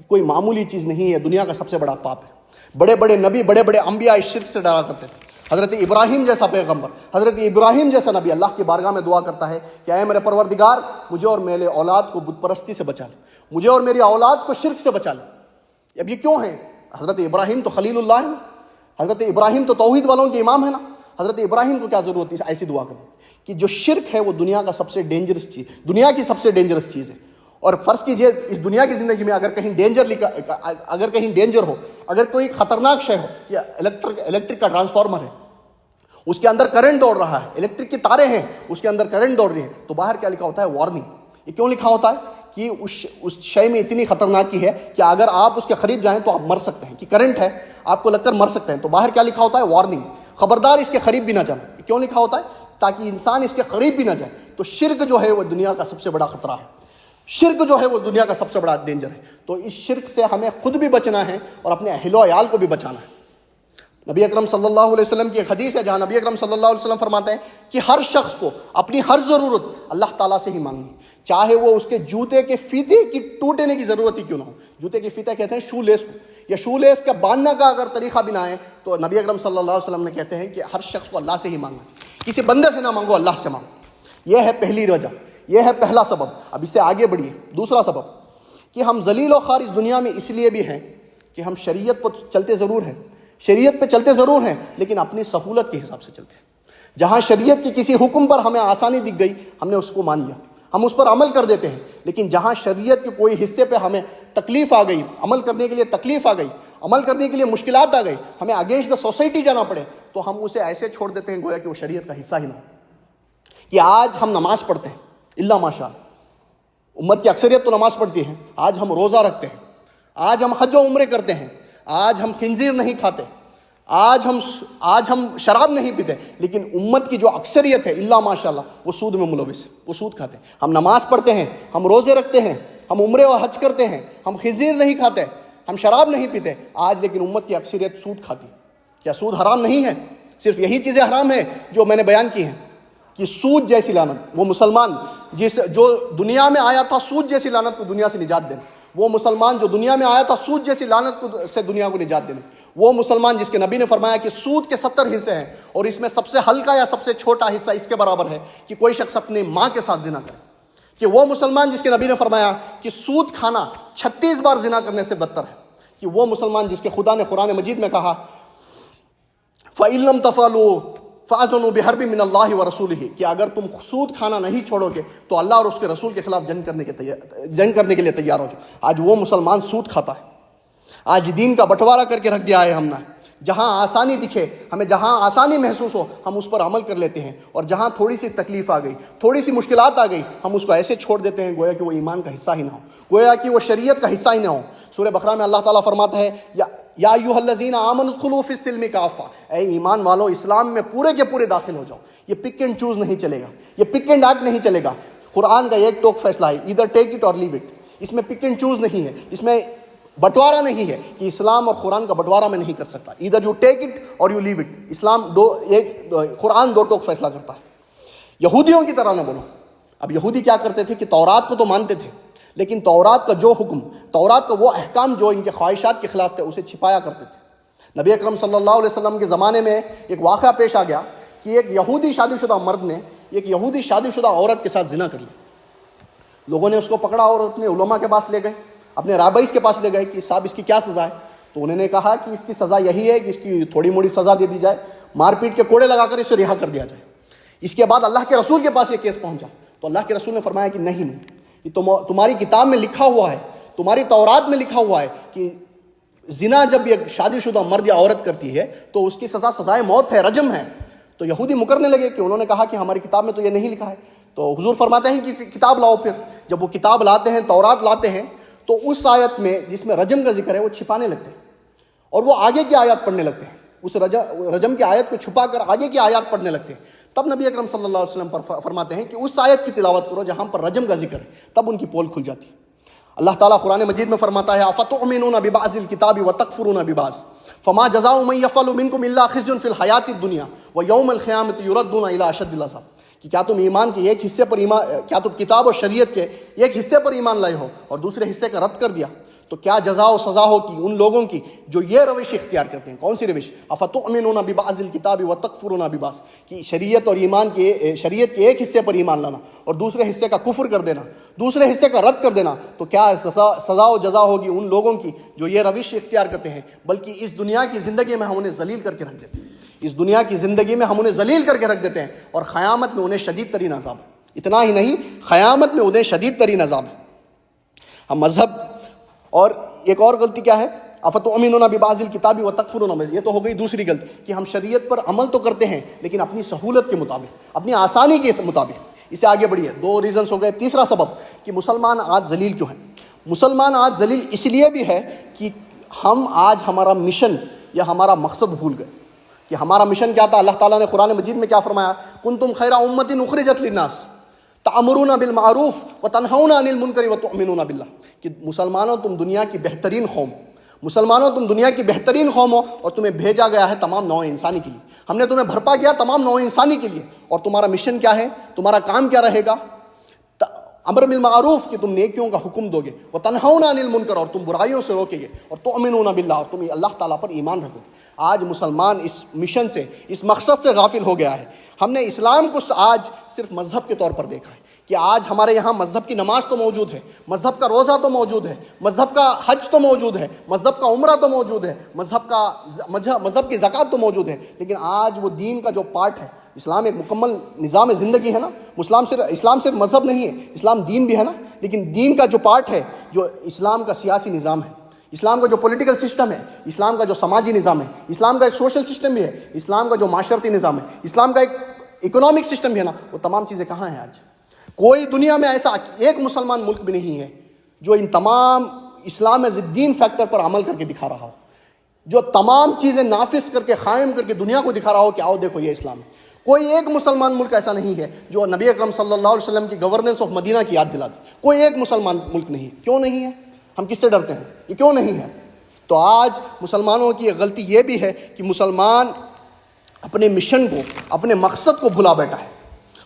کوئی معمولی چیز نہیں ہے، دنیا کا سب سے بڑا پاپ ہے۔ بڑے بڑے نبی، بڑے بڑے انبیاء اس شرک سے ڈرا کرتے تھے۔ حضرت ابراہیم جیسا پیغمبر، حضرت ابراہیم جیسا نبی اللہ کی بارگاہ میں دعا کرتا ہے کہ اے میرے پروردگار، مجھے اور میرے اولاد کو بت پرستی سے بچا لے، مجھے اور میری اولاد کو شرک سے بچا لے۔ اب یہ کیوں ہے؟ حضرت ابراہیم تو خلیل اللہ ہے نا، حضرت ابراہیم تو توحید والوں کے امام ہے نا، حضرت ابراہیم کو کیا ضرورت ہے ایسی دعا کرنے کی؟ جو شرک ہے وہ دنیا کا سب سے ڈینجرس چیز، دنیا کی سب سے ڈینجرس چیز ہے۔ اور فرض کیجئے اس دنیا کی زندگی میں اگر کہیں ڈینجر ہو، اگر کوئی خطرناک شے ہو، یا الیکٹرک کا ٹرانسفارمر ہے، اس کے اندر کرنٹ دوڑ رہا ہے، الیکٹرک کی تاریں ہیں، اس کے اندر کرنٹ دوڑ رہی ہے، تو باہر کیا لکھا ہوتا ہے؟ وارننگ۔ یہ کیوں لکھا ہوتا ہے؟ کہ اس شے میں اتنی خطرناک کی ہے کہ اگر آپ اس کے قریب جائیں تو آپ مر سکتے ہیں، کہ کرنٹ ہے آپ کو لگ کر مر سکتے ہیں، تو باہر کیا لکھا ہوتا ہے؟ وارننگ، خبردار اس کے قریب بھی نہ جانا۔ یہ کیوں لکھا ہوتا ہے؟ تاکہ انسان اس کے قریب بھی نہ جائے۔ تو شرک جو ہے وہ دنیا کا سب سے بڑا خطرہ ہے، شرک جو ہے وہ دنیا کا سب سے بڑا ڈینجر ہے۔ تو اس شرک سے ہمیں خود بھی بچنا ہے اور اپنے اہل و عیال کو بھی بچانا ہے۔ نبی اکرم صلی اللہ علیہ وسلم کی ایک حدیث ہے جہاں نبی اکرم صلی اللہ علیہ وسلم فرماتے ہیں کہ ہر شخص کو اپنی ہر ضرورت اللہ تعالیٰ سے ہی مانگنی، چاہے وہ اس کے جوتے کے فیتے کی ٹوٹنے کی ضرورت ہی کیوں نہ ہو۔ جوتے کے فیتے کہتے ہیں شو لیس کو، یا شو لیس کا باندھنے کا اگر طریقہ بھی نہ ہے تو نبی اکرم صلی اللہ علیہ وسلم نے کہتے ہیں کہ ہر شخص کو اللہ سے ہی مانگنا، کسی بندے سے نہ مانگو، اللہ سے مانگو۔ یہ ہے پہلی وجہ، یہ ہے پہلا سبب۔ اب اس سے آگے بڑھیے، دوسرا سبب کہ ہم ذلیل و خوار اس دنیا میں اس لیے بھی ہیں کہ ہم شریعت پر چلتے ضرور ہیں، شریعت پہ چلتے ضرور ہیں، لیکن اپنی سہولت کے حساب سے چلتے ہیں۔ جہاں شریعت کی کسی حکم پر ہمیں آسانی دکھ گئی ہم نے اس کو مان لیا، ہم اس پر عمل کر دیتے ہیں، لیکن جہاں شریعت کے کوئی حصے پہ ہمیں تکلیف آ گئی، عمل کرنے کے لیے تکلیف آ گئی، عمل کرنے کے لیے مشکلات آ گئی، ہمیں اگینسٹ دا سوسائٹی جانا پڑے، تو ہم اسے ایسے چھوڑ دیتے ہیں گویا کہ وہ شریعت کا حصہ ہی نہ ہو۔ کہ آج ہم نماز پڑھتے ہیں، اللہ ماشاء اللہ، امت کی اکثریت تو نماز پڑھتی ہے، آج ہم روزہ رکھتے ہیں، آج ہم حج و عمرے کرتے ہیں، آج ہم خنزیر نہیں کھاتے، آج ہم شراب نہیں پیتے، لیکن امت کی جو اکثریت ہے اللہ ماشاءاللہ وہ سود میں ملوث، وہ سود کھاتے ہیں۔ ہم نماز پڑھتے ہیں، ہم روزے رکھتے ہیں، ہم عمرے و حج کرتے ہیں، ہم خنزیر نہیں کھاتے، ہم شراب نہیں پیتے، آج لیکن امت کی اکثریت سود کھاتی۔ کیا سود حرام نہیں ہے؟ صرف یہی چیزیں حرام ہیں جو میں نے بیان کی ہیں، کہ سود جیسی لعنت، وہ مسلمان جو دنیا میں آیا تھا سود جیسی لعنت کو دنیا سے نجات دینا، وہ مسلمان جو دنیا میں آیا تھا سود جیسی لعنت سے دنیا کو نجات دینا، وہ مسلمان جس کے نبی نے فرمایا کہ سود کے 70 حصے ہیں اور اس میں سب سے ہلکا یا سب سے چھوٹا حصہ اس کے برابر ہے کہ کوئی شخص اپنی ماں کے ساتھ زنا کرے، کہ وہ مسلمان جس کے نبی نے فرمایا کہ سود کھانا 36 بار زنا کرنے سے بدتر ہے، کہ وہ مسلمان جس کے خدا نے قرآن مجید میں کہا فَإِن لَمْ تَفْعَلُوا فَأَذَنُوا بِحَرْبٍ مِّنَ اللَّهِ وَرَسُولِهِ، کہ اگر تم سود کھانا نہیں چھوڑو گے تو اللہ اور اس کے رسول کے خلاف جنگ کرنے کے لیے تیار ہو جاؤ۔ آج وہ مسلمان سود کھاتا ہے، آج دین کا بٹوارا کر کے رکھ دیا ہے ہم نے، جہاں آسانی دکھے ہمیں، جہاں آسانی محسوس ہو ہم اس پر عمل کر لیتے ہیں، اور جہاں تھوڑی سی تکلیف آ گئی، تھوڑی سی مشکلات آ گئی، ہم اس کو ایسے چھوڑ دیتے ہیں گویا کہ وہ ایمان کا حصہ ہی نہ ہو، گویا کہ وہ شریعت کا حصہ ہی نہ ہو۔ سورہ بقرہ میں اللہ تعالیٰ فرماتا ہے یا ایھا الذین آمنوا ادخلوا فی السلم کافہ، اے ایمان والو اسلام میں پورے کے پورے داخل ہو جاؤ۔ یہ پک اینڈ چوز نہیں چلے گا، یہ پک اینڈ ایکٹ نہیں چلے گا۔ قرآن کا ایک ٹوک فیصلہ ہے، ادھر ٹیک اٹ اور لیو اٹ. اس میں پک اینڈ چوز نہیں ہے، اس میں بٹوارا نہیں ہے کہ اسلام اور قرآن کا بٹوارا میں نہیں کر سکتا. ادھر یو ٹیک اٹ اور یو لیو اٹ. اسلام قرآن دو ٹوک فیصلہ کرتا ہے. یہودیوں کی طرح نہ بنو. اب یہودی کیا کرتے تھے کہ تورات کو تو مانتے تھے، لیکن تورات کا جو حکم، تورات کا وہ احکام جو ان کے خواہشات کے خلاف تھے، اسے چھپایا کرتے تھے. نبی اکرم صلی اللہ علیہ وسلم کے زمانے میں ایک واقعہ پیش آ گیا کہ ایک یہودی شادی شدہ مرد نے ایک یہودی شادی شدہ عورت کے ساتھ زنا کر لیا. لوگوں نے اس کو پکڑا اور اپنے علماء کے پاس لے گئے، اپنے رابعیز کے پاس لے گئے کہ صاحب اس کی کیا سزا ہے. تو انہوں نے کہا کہ اس کی سزا یہی ہے کہ اس کی تھوڑی موڑی سزا دے دی جائے، مار پیٹ کے کوڑے لگا کر اسے رہا کر دیا جائے. اس کے بعد اللہ کے رسول کے پاس یہ کیس پہنچا تو اللہ کے رسول نے فرمایا کہ نہیں، یہ تمہاری کتاب میں لکھا ہوا ہے، تمہاری تورات میں لکھا ہوا ہے کہ زنا جب یہ شادی شدہ مرد یا عورت کرتی ہے تو اس کی سزا سزائے موت ہے، رجم ہے. تو یہودی مکرنے لگے کہ انہوں نے کہا کہ ہماری کتاب میں تو یہ نہیں لکھا ہے. تو حضور فرماتے ہیں کہ کتاب لاؤ. پھر جب وہ کتاب لاتے ہیں، تورات لاتے ہیں، تو اس آیت میں جس میں رجم کا ذکر ہے وہ چھپانے لگتے ہیں اور وہ آگے کی آیات پڑھنے لگتے ہیں. اس رجم کی آیت کو چھپا کر آگے کی آیات پڑھنے لگتے ہیں. تب نبی اکرم صلی اللہ علیہ وسلم فرماتے ہیں کہ اس آیت کی تلاوت کرو جہاں پر رجم کا ذکر ہے، تب ان کی پول کھل جاتی ہے. اللہ تعالیٰ قرآن مجید میں فرماتا ہے افتؤمنون ببعض الکتاب وتکفرون ببعض فما جزاء من یفعل منکم الا خزی فی الحیاۃ الدنیا ویوم القیامۃ یردون الی اشد العذاب. کہ کیا تم ایمان کے ایک حصے پر کیا تم کتاب اور شریعت کے ایک حصے پر ایمان لائے ہو اور دوسرے حصے کا رد کر دیا، تو کیا جزا و سزا ہوگی ان لوگوں کی جو یہ روش اختیار کرتے ہیں. کون سی روش؟ افتؤمنون ببعض الکتاب وتکفرون ببعض، کہ شریعت اور ایمان کے شریعت کے ایک حصے پر ایمان لانا اور دوسرے حصے کا کفر کر دینا، دوسرے حصے کا رد کر دینا، تو کیا سزا و جزا ہوگی ان لوگوں کی جو یہ روش اختیار کرتے ہیں. بلکہ اس دنیا کی زندگی میں ہم انہیں ذلیل کر کے رکھ دیتے ہیں، اس دنیا کی زندگی میں ہم انہیں ذلیل کر کے رکھ دیتے ہیں اور قیامت میں انہیں شدید ترین عذاب ہے. اتنا ہی نہیں، قیامت میں انہیں شدید ترین عذاب ہے. ہم مذہب اور ایک اور غلطی کیا ہے، افتؤمنون ببعض الکتاب وتکفرون ببعض، یہ تو ہو گئی دوسری غلطی کہ ہم شریعت پر عمل تو کرتے ہیں لیکن اپنی سہولت کے مطابق، اپنی آسانی کے مطابق. اسے آگے بڑھیے. دو ریزنز ہو گئے. تیسرا سبب کہ مسلمان آج ذلیل کیوں ہیں. مسلمان آج ذلیل اس لیے بھی ہے کہ ہم آج ہمارا مشن یا ہمارا مقصد بھول گئے کہ ہمارا مشن کیا تھا. اللہ تعالیٰ نے قرآن مجید میں کیا فرمایا، کنتم خیر امۃ اخرجت للناس تأمرون بالمعروف وتنہون عن المنکر وتؤمنون باللہ. کہ مسلمانوں تم دنیا کی بہترین قوم، مسلمانوں تم دنیا کی بہترین قوم ہو اور تمہیں بھیجا گیا ہے تمام نوع انسانی کے لیے. ہم نے تمہیں بھرپا کیا تمام نوع انسانی کے لیے. اور تمہارا مشن کیا ہے، تمہارا کام کیا رہے گا، امر بالمعروف کہ تم نیکیوں کا حکم دو گے، وتنہون عن المنکر اور تم برائیوں سے روکے گے، اور تؤمنون باللہ اور تم اللہ تعالیٰ پر ایمان رکھو گے. آج مسلمان اس مشن سے، اس مقصد سے غافل ہو گیا ہے. ہم نے اسلام کو آج صرف مذہب کے طور پر دیکھا ہے کہ آج ہمارے یہاں مذہب کی نماز تو موجود ہے، مذہب کا روزہ تو موجود ہے، مذہب کا حج تو موجود ہے، مذہب کا عمرہ تو موجود ہے، مذہب کی زکوٰۃ تو موجود ہے. لیکن آج وہ دین کا جو پارٹ ہے، اسلام ایک مکمل نظام زندگی ہے نا. اسلام صرف مذہب نہیں ہے، اسلام دین بھی ہے نا. لیکن دین کا جو پارٹ ہے، جو اسلام کا سیاسی نظام ہے، اسلام کا جو پولیٹیکل سسٹم ہے، اسلام کا جو سماجی نظام ہے، اسلام کا ایک سوشل سسٹم بھی ہے، اسلام کا جو معاشرتی نظام ہے، اسلام کا ایک اکنامک سسٹم بھی ہے نا، وہ تمام چیزیں کہاں ہیں آج؟ کوئی دنیا میں ایسا ایک مسلمان ملک بھی نہیں ہے جو ان تمام اسلام ضد دین فیکٹر پر عمل کر کے دکھا رہا ہو، جو تمام چیزیں نافذ کر کے قائم کر کے دنیا کو دکھا رہا ہو کہ آؤ دیکھو یہ اسلام ہے. کوئی ایک مسلمان ملک ایسا نہیں ہے جو نبی اکرم صلی اللہ علیہ وسلم کی گورننس آف مدینہ کی یاد دلا دے. کوئی ایک مسلمان ملک نہیں. کیوں نہیں ہے؟ ہم کس سے ڈرتے ہیں؟ یہ کیوں نہیں ہے؟ تو آج مسلمانوں کی غلطی یہ بھی ہے کہ مسلمان اپنے مشن کو، اپنے مقصد کو بھلا بیٹھا ہے.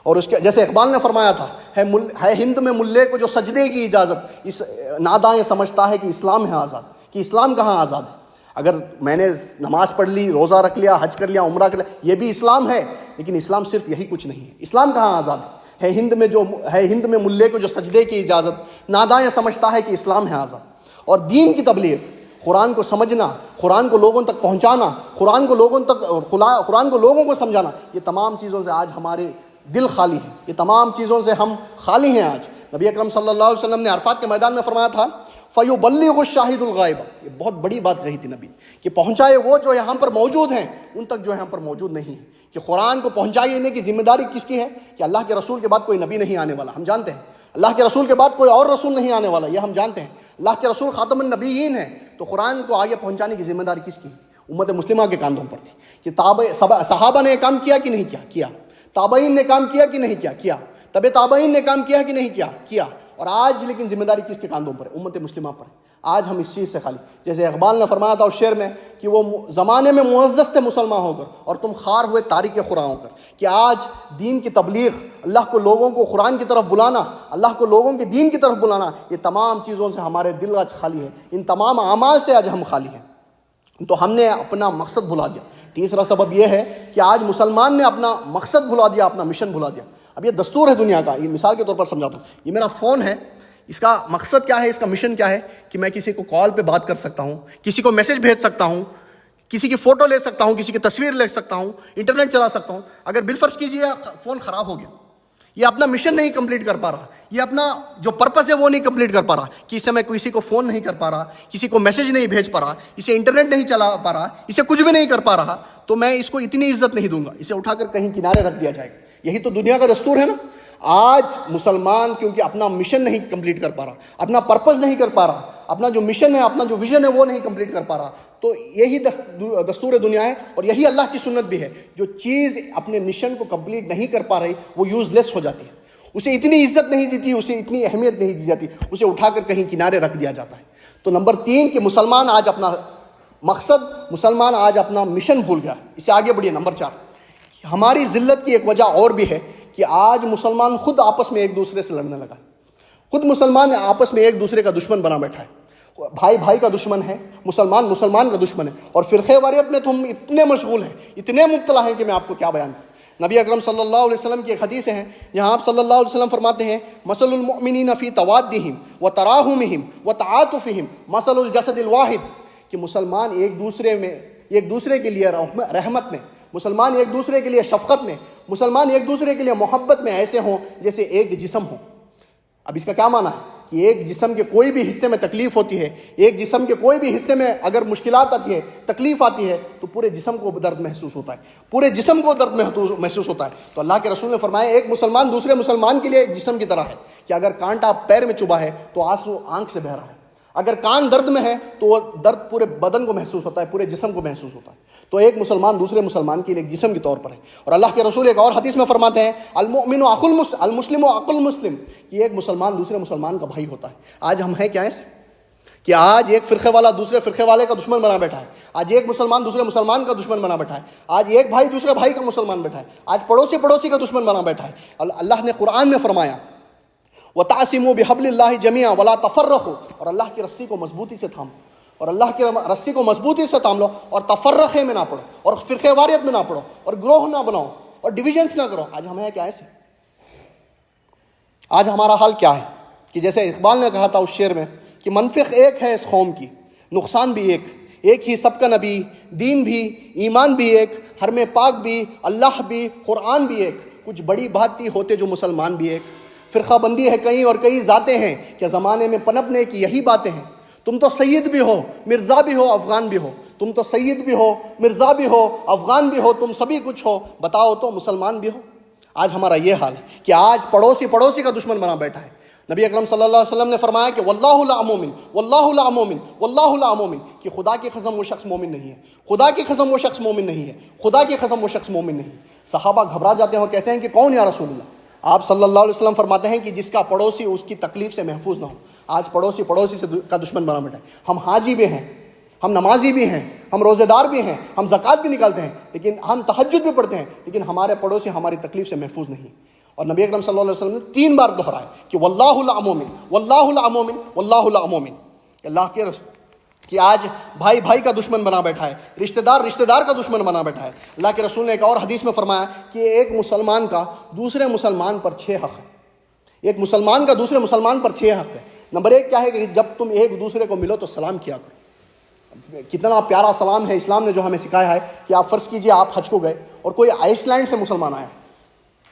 اور اس کے جیسے اقبال نے فرمایا تھا، ہے ہند میں ملے کو جو سجدے کی اجازت، اس ناداں یہ سمجھتا ہے کہ اسلام ہے آزاد. کہ اسلام کہاں آزاد ہے؟ اگر میں نے نماز پڑھ لی، روزہ رکھ لیا، حج کر لیا، عمرہ کر لیا، یہ بھی اسلام ہے. لیکن اسلام صرف یہی کچھ نہیں ہے. اسلام کہاں آزاد ہے؟ ہند میں ملے کو جو سجدے کی اجازت، ناداں یہ سمجھتا ہے کہ اسلام ہے آزاد. اور دین کی تبلیغ، قرآن کو سمجھنا، قرآن کو لوگوں تک پہنچانا، قرآن کو لوگوں کو سمجھانا، یہ تمام چیزوں سے آج ہمارے دل خالی ہے. یہ تمام چیزوں سے ہم خالی ہیں آج. نبی اکرم صلی اللہ علیہ وسلم نے عرفات کے میدان میں فرمایا تھا فَيُبَلِّغُ الشَّاهِدُ الْغَائِبَ. یہ بہت بڑی بات کہی تھی نبی کہ پہنچائے وہ جو یہاں پر موجود ہیں ان تک جو یہاں پر موجود نہیں ہیں. کہ قرآن کو پہنچائیے کی ذمہ داری کس کی ہے؟ کہ اللہ کے رسول کے بعد کوئی نبی نہیں آنے والا، ہم جانتے ہیں. اللہ کے رسول کے بعد کوئی اور رسول نہیں آنے والا، یہ ہم جانتے ہیں. اللہ کے رسول خاتم النبیین ہیں. تو قرآن کو آگے پہنچانے کی ذمہ داری کس کی؟ امت مسلمہ کے کاندھوں پر تھی. کہ صحابہ نے کام کیا کہ نہیں کیا؟ تابعین نے کام کیا کہ نہیں کیا؟ تب تابعین نے کام کیا کہ نہیں کیا. اور آج لیکن ذمہ داری کس کے کاندھوں پر ہے؟ امت مسلمہ پر ہے. آج ہم اس چیز سے خالی، جیسے اقبال نے فرمایا تھا اس شعر میں کہ وہ زمانے میں معزز تھے مسلمان ہو کر اور تم خار ہوئے تاریک خراں ہو کر. کہ آج دین کی تبلیغ، اللہ کو لوگوں کو قرآن کی طرف بلانا، اللہ کو لوگوں کے دین کی طرف بلانا، یہ تمام چیزوں سے ہمارے دل آج خالی ہے، ان تمام اعمال سے آج ہم خالی ہیں. تو ہم نے اپنا مقصد بھلا دیا. تیسرا سبب یہ ہے کہ آج مسلمان نے اپنا مقصد بھلا دیا، اپنا مشن بھلا دیا. اب یہ دستور ہے دنیا کا. یہ مثال کے طور پر سمجھاتا ہوں. یہ میرا فون ہے، اس کا مقصد کیا ہے، اس کا مشن کیا ہے کہ میں کسی کو کال پہ بات کر سکتا ہوں، کسی کو میسج بھیج سکتا ہوں، کسی کی فوٹو لے سکتا ہوں، کسی کی تصویر لے سکتا ہوں، انٹرنیٹ چلا سکتا ہوں. اگر بالفرض کیجیے فون خراب ہو گیا، یہ اپنا مشن نہیں کمپلیٹ کر پا رہا، یہ اپنا جو پرپس ہے وہ نہیں کمپلیٹ کر پا رہا، کہ اس سے میں کسی کو فون نہیں کر پا رہا، کسی کو میسج نہیں بھیج پا رہا، اسے انٹرنیٹ نہیں چلا پا رہا، اسے کچھ بھی نہیں کر پا رہا، تو میں اس کو اتنی عزت نہیں دوں گا، اسے اٹھا کر کہیں کنارے رکھ دیا جائے گا. یہی تو دنیا کا دستور ہے نا. آج مسلمان کیونکہ اپنا مشن نہیں کمپلیٹ کر پا رہا، اپنا پرپس نہیں کر پا رہا، اپنا جو مشن ہے، اپنا جو ویژن ہے وہ نہیں کمپلیٹ کر پا رہا، تو یہی دستور دنیا ہے اور یہی اللہ کی سنت بھی ہے. جو چیز اپنے مشن کو کمپلیٹ نہیں کر پا رہی وہ یوز لیس ہو جاتی ہے، اسے اتنی عزت نہیں دیتی، اسے اتنی اہمیت نہیں دی جاتی، اسے اٹھا کر کہیں کنارے رکھ دیا جاتا ہے. تو نمبر 3 کہ مسلمان آج اپنا مقصد، مسلمان آج اپنا مشن بھول گیا. اسے آگے بڑھیے. نمبر 4 ہماری ذلت کی ایک وجہ اور بھی ہے کہ آج مسلمان خود آپس میں ایک دوسرے سے لڑنے لگا ہے. خود مسلمان آپس میں ایک دوسرے کا دشمن بنا بیٹھا ہے. بھائی بھائی کا دشمن ہے، مسلمان مسلمان کا دشمن ہے. اور فرقہ واریت میں تو ہم اتنے مشغول ہیں، اتنے مبتلا ہیں کہ میں آپ کو کیا بیان کروں. نبی اکرم صلی اللہ علیہ وسلم کی ایک حدیث ہیں، یہاں آپ صلی اللہ علیہ وسلم فرماتے ہیں مثل المؤمنین فی توادہم وتراحمہم وتعاطفہم مثل الجسد الواحد. کہ مسلمان ایک دوسرے کے لیے رحمت میں، مسلمان ایک دوسرے کے لیے شفقت میں، مسلمان ایک دوسرے کے لیے محبت میں ایسے ہوں جیسے ایک جسم ہو. اب اس کا کیا معنی ہے کہ ایک جسم کے کوئی بھی حصے میں تکلیف ہوتی ہے، ایک جسم کے کوئی بھی حصے میں اگر مشکلات آتی ہے، تکلیف آتی ہے، تو پورے جسم کو درد محسوس ہوتا ہے، پورے جسم کو درد محسوس ہوتا ہے. تو اللہ کے رسول نے فرمایا ایک مسلمان دوسرے مسلمان کے لیے ایک جسم کی طرح ہے کہ اگر کانٹا پیر میں چبھا ہے تو آنسو آنکھ سے بہہ رہا ہے، اگر کان درد میں ہے تو وہ درد پورے بدن کو محسوس ہوتا ہے، پورے جسم کو محسوس ہوتا ہے. تو ایک مسلمان دوسرے مسلمان کے لیے ایک جسم کے طور پر ہے. اور اللہ کے رسول ایک اور حدیث میں فرماتے ہیں المؤمن اخو المسلم اخو المسلم، کہ ایک مسلمان دوسرے مسلمان کا بھائی ہوتا ہے. آج ہم ہیں کیا ایسے کہ آج ایک فرقے والا دوسرے فرقے والے کا دشمن بنا بیٹھا ہے، آج ایک مسلمان دوسرے مسلمان کا دشمن بنا بیٹھا ہے، آج ایک بھائی دوسرے بھائی کا مسلمان بیٹھا ہے، آج پڑوسی کا دشمن بنا بیٹھا ہے. اللہ نے قرآن میں فرمایا وَتَعْصِمُوا بِحَبْلِ اللَّهِ جَمِيعًا وَلَا تَفَرَّقُوا، اور اللہ کی رسی کو مضبوطی سے تھامو، اور اللہ کی رسی کو مضبوطی سے تھام لو، اور تفرقے میں نہ پڑو، اور فرقہ واریت میں نہ پڑو، اور گروہ نہ بناؤ، اور ڈویژنس نہ کرو. آج ہم ہیں کیا ایسے؟ آج ہمارا حال کیا ہے کہ جیسے اقبال نے کہا تھا اس شعر میں کہ منفق ایک ہے اس قوم کی، نقصان بھی ایک ہی سب کا نبی، دین بھی، ایمان بھی ایک، حرم پاک بھی، اللہ بھی، قرآن بھی ایک، کچھ بڑی بات تھی ہوتے جو مسلمان بھی ایک. فرقہ بندی ہے کہیں اور کئی ذاتیں ہیں، کیا زمانے میں پنپنے کی یہی باتیں ہیں. تم تو سید بھی ہو، مرزا بھی ہو، افغان بھی ہو، تم تو سید بھی ہو، مرزا بھی ہو، افغان بھی ہو، تم سبھی کچھ ہو، بتاؤ تو مسلمان بھی ہو. آج ہمارا یہ حال ہے کہ آج پڑوسی کا دشمن بنا بیٹھا ہے. نبی اکرم صلی اللہ علیہ وسلم نے فرمایا کہ واللہ لا مومن، واللہ لا مومن، واللہ لا مومن، کہ خدا کی قسم وہ شخص مومن نہیں ہے، خدا کی قسم وہ شخص مومن نہیں ہے، خدا کی قسم وہ شخص مومن نہیں. صحابہ گھبرا جاتے ہیں اور کہتے ہیں کہ کون یا رسول اللہ؟ آپ صلی اللہ علیہ وسلم فرماتے ہیں کہ جس کا پڑوسی اس کی تکلیف سے محفوظ نہ ہو. آج پڑوسی سے کا دشمن بنا بیٹھا ہے. ہم حاجی بھی ہیں، ہم نمازی بھی ہیں، ہم روزے دار بھی ہیں، ہم زکوٰۃ بھی نکالتے ہیں، لیکن ہم تہجد بھی پڑھتے ہیں، لیکن ہمارے پڑوسی ہماری تکلیف سے محفوظ نہیں. اور نبی اکرم صلی اللہ علیہ وسلم نے 3 بار دہرایا کہ واللہ لا مومن، واللہ لا مومن، واللہ لا مومن. اللہ کے کہ آج بھائی کا دشمن بنا بیٹھا ہے، رشتہ دار کا دشمن بنا بیٹھا ہے. اللہ کے رسول نے ایک اور حدیث میں فرمایا کہ ایک مسلمان کا دوسرے مسلمان پر 6 حق ہے. ایک مسلمان کا دوسرے مسلمان پر 6 حق ہے. نمبر 1 کیا ہے کہ جب تم ایک دوسرے کو ملو تو سلام کیا کرو. کتنا پیارا سلام ہے اسلام نے جو ہمیں سکھایا ہے کہ آپ فرض کیجئے آپ حج کو گئے اور کوئی آئس لینڈ سے مسلمان آیا،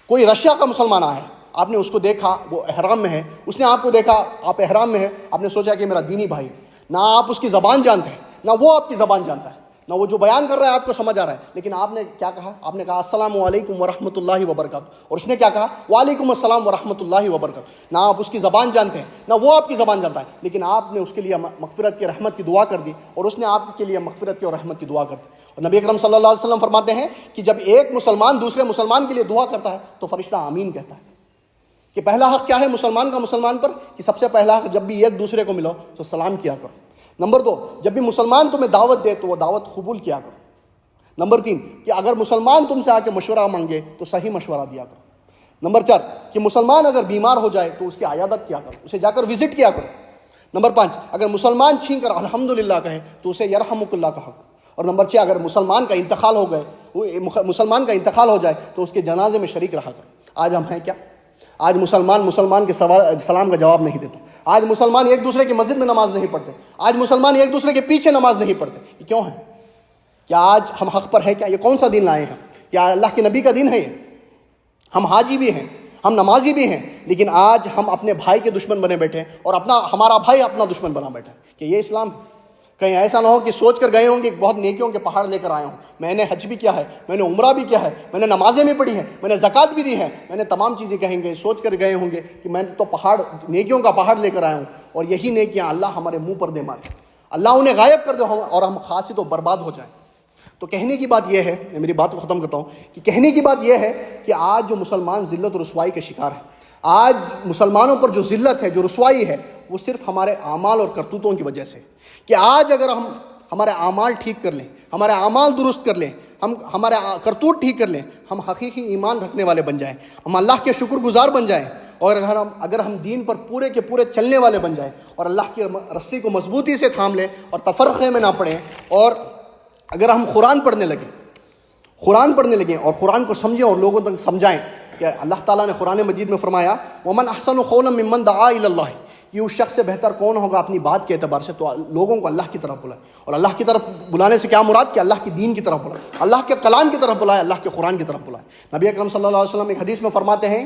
کوئی رشیا کا مسلمان آیا ہے، آپ نے اس کو دیکھا وہ احرام میں ہے، اس نے آپ کو دیکھا آپ احرام میں ہے، آپ نے سوچا کہ میرا دینی بھائی. نہ آپ اس کی زبان جانتے ہیں، نہ وہ آپ کی زبان جانتا ہے، نہ وہ جو بیان کر رہا ہے آپ کو سمجھ آ رہا ہے، لیکن آپ نے کیا کہا؟ آپ نے کہا السلام علیکم ورحمۃ اللہ وبرکاتہ، اور اس نے کیا کہا؟ وعلیکم السلام ورحمۃ اللہ وبرکاتہ. نہ آپ اس کی زبان جانتے ہیں، نہ وہ آپ کی زبان جانتا ہے، لیکن آپ نے اس کے لیے مغفرت کی رحمت کی دعا کر دی، اور اس نے آپ کے لیے مغفرت کی اور رحمت کی دعا کر دی. اور نبی اکرم صلی اللہ علیہ وسلم فرماتے ہیں کہ جب ایک مسلمان دوسرے مسلمان کے لیے دعا کرتا ہے تو فرشتہ آمین کہتا ہے. کہ پہلا حق کیا ہے مسلمان کا مسلمان پر؟ کہ سب سے پہلا حق جب بھی ایک دوسرے کو ملو تو سلام کیا کرو. نمبر 2، جب بھی مسلمان تمہیں دعوت دے تو وہ دعوت قبول کیا کرو. نمبر 3، کہ اگر مسلمان تم سے آ کے مشورہ مانگے تو صحیح مشورہ دیا کرو. نمبر 4، کہ مسلمان اگر بیمار ہو جائے تو اس کی عیادت کیا کرو، اسے جا کر وزٹ کیا کرو. نمبر 5، اگر مسلمان چھین کر الحمدللہ کہے تو اسے یرحمک اللہ کہا کرو. اور نمبر 6، اگر مسلمان کا انتقال ہو جائے تو اس کے جنازے میں شریک رہا کرو. آج ہم ہیں کیا؟ آج مسلمان کے سلام کا جواب نہیں دیتا. آج مسلمان ایک دوسرے کی مسجد میں نماز نہیں پڑھتے. آج مسلمان ایک دوسرے کے پیچھے نماز نہیں پڑھتے. یہ کیوں ہے؟ کیا آج ہم حق پر ہے؟ کیا یہ کون سا دین لائے ہیں؟ کیا اللہ کے نبی کا دین ہے یہ؟ ہم حاجی بھی ہیں، ہم نمازی بھی ہیں، لیکن آج ہم اپنے بھائی کے دشمن بنے بیٹھے ہیں اور ہمارا بھائی اپنا دشمن بنا بیٹھا ہے. کہ یہ اسلام؟ کہیں ایسا نہ ہو کہ سوچ کر گئے ہوں کہ بہت نیکیوں کے پہاڑ لے کر آیا ہوں، میں نے حج بھی کیا ہے، میں نے عمرہ بھی کیا ہے، میں نے نمازیں بھی پڑھی ہیں، میں نے زکوٰۃ بھی دی ہے، میں نے تمام چیزیں کہیں گے، سوچ کر گئے ہوں گے کہ میں تو نیکیوں کا پہاڑ لے کر آیا ہوں، اور یہی نیکیاں اللہ ہمارے منہ پر دے مارے، اللہ انہیں غائب کر دے اور ہم خاصی تو برباد ہو جائیں. تو کہنے کی بات یہ ہے، میں میری بات کو ختم کرتا ہوں، کہ کہنے کی بات یہ ہے کہ آج جو مسلمان ذلت اور رسوائی کے شکار ہیں، آج مسلمانوں پر جو ذلت ہے، جو رسوائی ہے، وہ صرف ہمارے اعمال اور کرتوتوں کی وجہ سے. کہ آج اگر ہم ہمارے اعمال ٹھیک کر لیں، ہمارے اعمال درست کر لیں، ہم ہمارے کرتوت ٹھیک کر لیں، ہم حقیقی ایمان رکھنے والے بن جائیں، ہم اللہ کے شکر گزار بن جائیں، اور اگر ہم دین پر پورے کے پورے چلنے والے بن جائیں اور اللہ کی رسی کو مضبوطی سے تھام لیں اور تفرقے میں نہ پڑیں، اور اگر ہم قرآن پڑھنے لگیں اور قرآن کو سمجھیں اور لوگوں تک سمجھائیں. کہ اللہ تعالیٰ نے قرآن مجید میں فرمایا وَمَنْ أَحْسَنُ قَوْلًا مِّمَّنْ دَعَا إِلَى اللَّهِ، کہ اس شخص سے بہتر کون ہوگا اپنی بات کے اعتبار سے، تو لوگوں کو اللہ کی طرف بلائے. اور اللہ کی طرف بلانے سے کیا مراد؟ کہ اللہ کی دین کی طرف بلائے، اللہ کے کلام کی طرف بلائے، اللہ کے قرآن کی طرف بلائے. نبی اکرم صلی اللہ علیہ وسلم ایک حدیث میں فرماتے ہیں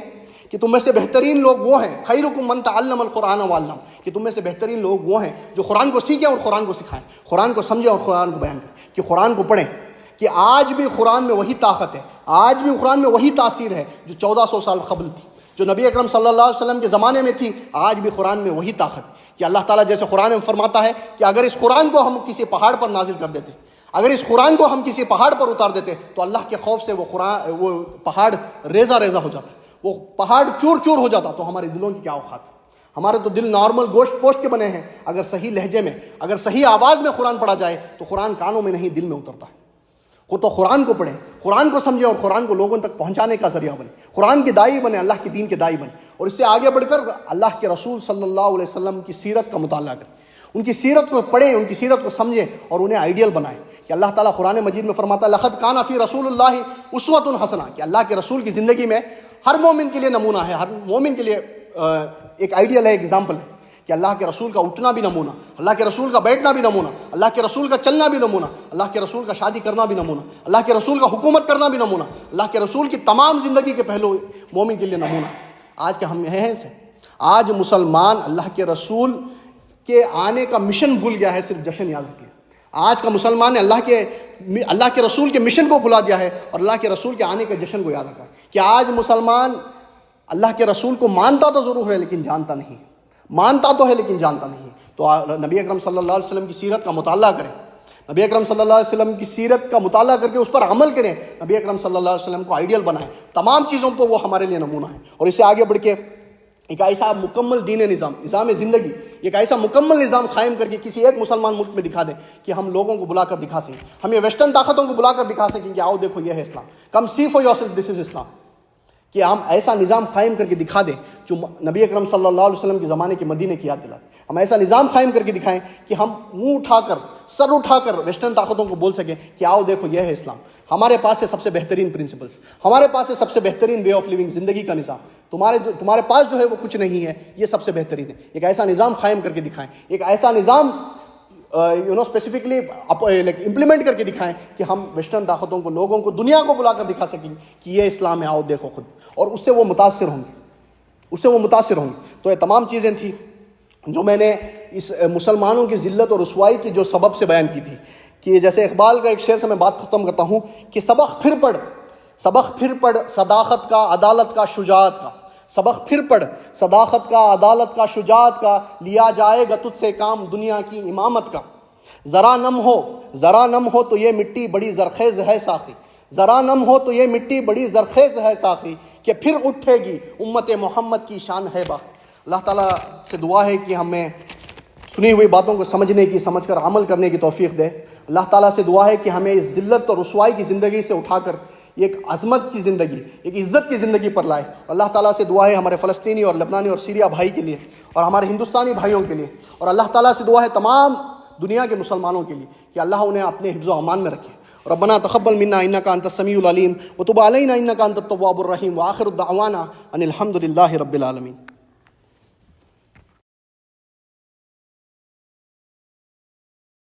کہ تم میں سے بہترین لوگ وہ ہیں، خیرکم من تعلم القرآن وعلم، کہ تم میں سے بہترین لوگ وہ ہیں جو قرآن کو سیکھیں اور قرآن کو سکھائیں، قرآن کو سمجھیں اور قرآن کو بیان کریں، کہ قرآن کو پڑھیں. کہ آج بھی قرآن میں وہی طاقت ہے، آج بھی قرآن میں وہی تاثیر ہے جو 1400 سال قبل تھی، جو نبی اکرم صلی اللہ علیہ وسلم کے زمانے میں تھی. آج بھی قرآن میں وہی طاقت، کہ اللہ تعالیٰ جیسے قرآن میں فرماتا ہے کہ اگر اس قرآن کو ہم کسی پہاڑ پر نازل کر دیتے، اگر اس قرآن کو ہم کسی پہاڑ پر اتار دیتے تو اللہ کے خوف سے وہ پہاڑ ریزہ ریزہ ہو جاتا، وہ پہاڑ چور چور ہو جاتا. تو ہمارے دلوں کی کیا اوقات ہے؟ ہمارے تو دل نارمل گوشت پوشت کے بنے ہیں. اگر صحیح لہجے میں، اگر صحیح آواز میں قرآن پڑھا جائے تو قرآن کانوں میں نہیں دل میں اترتا ہے. تو قرآن کو پڑھیں، قرآن کو سمجھیں اور قرآن کو لوگوں تک پہنچانے کا ذریعہ بنے، قرآن کے داعی بنے، اللہ کے دین کے داعی بنے. اور اس سے آگے بڑھ کر اللہ کے رسول صلی اللہ علیہ وسلم کی سیرت کا مطالعہ کریں، ان کی سیرت کو پڑھیں، ان کی سیرت کو سمجھیں اور انہیں آئیڈیل بنائیں. کہ اللہ تعالیٰ قرآن مجید میں فرماتا ہے لقد کان فی رسول اللہ اسوۃ حسنہ، کہ اللہ کے رسول کی زندگی میں ہر مومن کے لیے نمونہ ہے، ہر مومن کے لیے ایک آئیڈیل ہے، ایگزامپل ہے. کہ اللہ کے رسول کا اٹھنا بھی نمونہ، اللہ کے رسول کا بیٹھنا بھی نمونہ، اللہ کے رسول کا چلنا بھی نمونہ، اللہ کے رسول کا شادی کرنا بھی نمونہ، اللہ کے رسول کا حکومت کرنا بھی نمونہ، اللہ کے رسول کی تمام زندگی کے پہلو مومن کے لیے نمونہ. آج کا ہم ہیں سے آج مسلمان اللہ کے رسول کے آنے کا مشن بھول گیا ہے، صرف جشن یاد رکھ لیا. آج کا مسلمان نے اللہ کے رسول کے مشن کو بھلا دیا ہے اور اللہ کے رسول کے آنے کے جشن کو یاد رکھا. کہ آج مسلمان اللہ کے رسول کو مانتا تو ضرور ہے لیکن جانتا نہیں، مانتا تو ہے لیکن جانتا نہیں. تو نبی اکرم صلی اللہ علیہ وسلم کی سیرت کا مطالعہ کریں، نبی اکرم صلی اللہ علیہ وسلم کی سیرت کا مطالعہ کر کے اس پر عمل کریں، نبی اکرم صلی اللہ علیہ وسلم کو آئیڈیل بنائیں. تمام چیزوں پہ وہ ہمارے لیے نمونہ ہے. اور اس سے آگے بڑھ کے ایک ایسا مکمل دین نظام زندگی، ایک ایسا مکمل نظام قائم کر کے کسی ایک مسلمان ملک میں دکھا دیں کہ ہم لوگوں کو بلا کر دکھا سکیں، ہم یہ ویسٹرن طاقتوں کو بلا کر دکھا سکیں کہ آؤ دیکھو یہ ہے اسلام، کم سی فار یورسیلف دس از اسلام. کہ ہم ایسا نظام قائم کر کے دکھا دیں جو نبی اکرم صلی اللہ علیہ وسلم کے زمانے کے مدینے کی یاد دلائے. ہم ایسا نظام قائم کر کے دکھائیں کہ ہم منہ اٹھا کر، سر اٹھا کر ویسٹرن طاقتوں کو بول سکیں کہ آؤ دیکھو یہ ہے اسلام، ہمارے پاس ہے سب سے بہترین پرنسپلس، ہمارے پاس ہے سب سے بہترین وے آف لیونگ، زندگی کا نظام. تمہارے پاس جو ہے وہ کچھ نہیں ہے، یہ سب سے بہترین ہے. ایک ایسا نظام قائم کر کے دکھائیں، ایک ایسا نظام اسپیسیفکلی امپلیمنٹ کر کے دکھائیں کہ ہم ویسٹرن طاقتوں کو، لوگوں کو، دنیا کو بلا کر دکھا سکیں کہ یہ اسلام ہے، آؤ دیکھو خود. اور اس سے وہ متاثر ہوں گے. تو یہ تمام چیزیں تھیں جو میں نے اس مسلمانوں کی ذلت اور رسوائی کی جو سبب سے بیان کی تھی. کہ جیسے اقبال کا ایک شعر سے میں بات ختم کرتا ہوں کہ سبق پھر پڑھ صداقت کا، عدالت کا، شجاعت کا. سبق پھر پڑھ صداقت کا، عدالت کا، شجاعت کا، لیا جائے گا تجھ سے کام دنیا کی امامت کا. ذرا نم ہو تو یہ مٹی بڑی زرخیز ہے ساقی، ذرا نم ہو تو یہ مٹی بڑی زرخیز ہے ساقی. کہ پھر اٹھے گی امت محمد کی شان ہے باقی۔ اللہ تعالیٰ سے دعا ہے کہ ہمیں سنی ہوئی باتوں کو سمجھنے کی، سمجھ کر عمل کرنے کی توفیق دے۔ اللہ تعالیٰ سے دعا ہے کہ ہمیں اس ذلت اور رسوائی کی زندگی سے اٹھا کر ایک عظمت کی زندگی، ایک عزت کی زندگی پر لائے۔ اللہ تعالیٰ سے دعا ہے ہمارے فلسطینی اور لبنانی اور سیریا بھائی کے لیے، اور ہمارے ہندوستانی بھائیوں کے لیے، اور اللہ تعالیٰ سے دعا ہے تمام دنیا کے مسلمانوں کے لیے کہ اللہ انہیں اپنے حفظ و امان میں رکھے۔ ربنا تقبل منا انک انت السمیع العلیم وتب علینا انک انت التواب الرحیم، وآخر دعوانا ان الحمد للہ رب العالمین۔